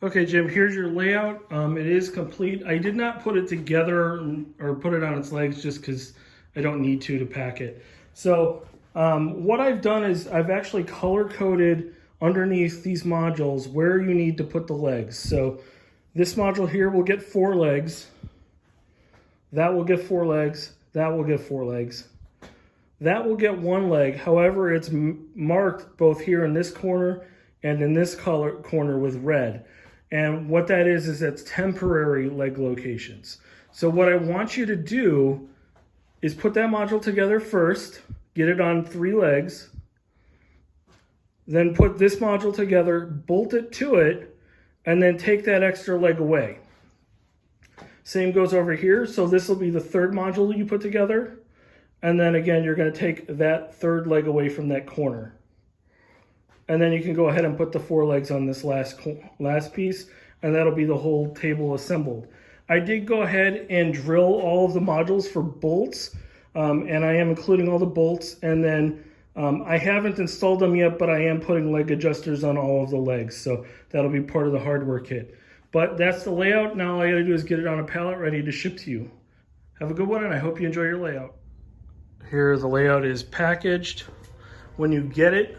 Okay, Jim, here's your layout. It is complete. I did not put it together or put it on its legs just because I don't need to pack it. So what I've done is I've actually color-coded underneath these modules where you need to put the legs. So this module here will get 4 legs. That will get 4 legs. That will get 4 legs. That will get 1 leg. However, it's marked both here in this corner and in this corner with red. And what that is that's temporary leg locations. So what I want you to do is put that module together first, get it on 3 legs, then put this module together, bolt it to it, and then take that extra leg away. Same goes over here. So this will be the 3rd module you put together. And then again, you're going to take that 3rd leg away from that corner. And then you can go ahead and put the 4 legs on this last piece, and that'll be the whole table assembled. I did go ahead and drill all of the modules for bolts, and I am including all the bolts. And then I haven't installed them yet, but I am putting leg adjusters on all of the legs, so that'll be part of the hardware kit. But that's the layout. Now all I gotta do is get it on a pallet ready to ship to you. Have a good one, and I hope you enjoy your layout. Here the layout is packaged. When you get it,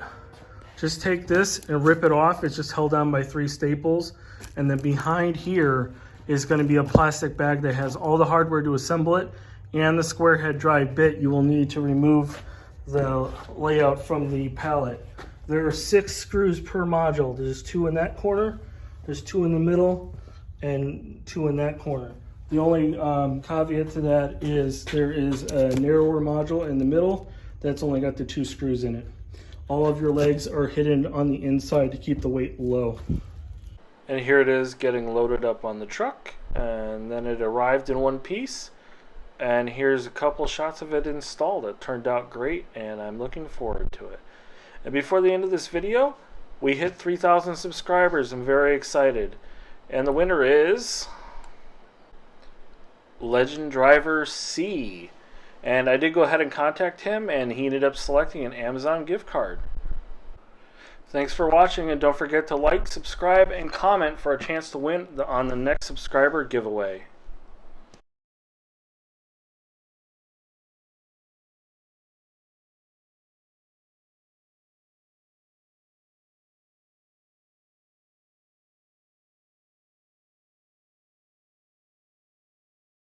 just take this and rip it off. It's just held down by 3 staples. And then behind here is going to be a plastic bag that has all the hardware to assemble it and the square head drive bit you will need to remove the layout from the pallet. There are 6 screws per module. There's 2 in that corner, there's 2 in the middle, and 2 in that corner. The only caveat to that is there is a narrower module in the middle that's only got the 2 screws in it. All of your legs are hidden on the inside to keep the weight low. And here it is getting loaded up on the truck, and then it arrived in one piece. And here's a couple shots of it installed. It turned out great, and I'm looking forward to it. And before the end of this video, we hit 3,000 subscribers. I'm very excited. And the winner is Legend Driver C. And I did go ahead and contact him, and he ended up selecting an Amazon gift card. Thanks for watching, and don't forget to like, subscribe, and comment for a chance to win on the next subscriber giveaway.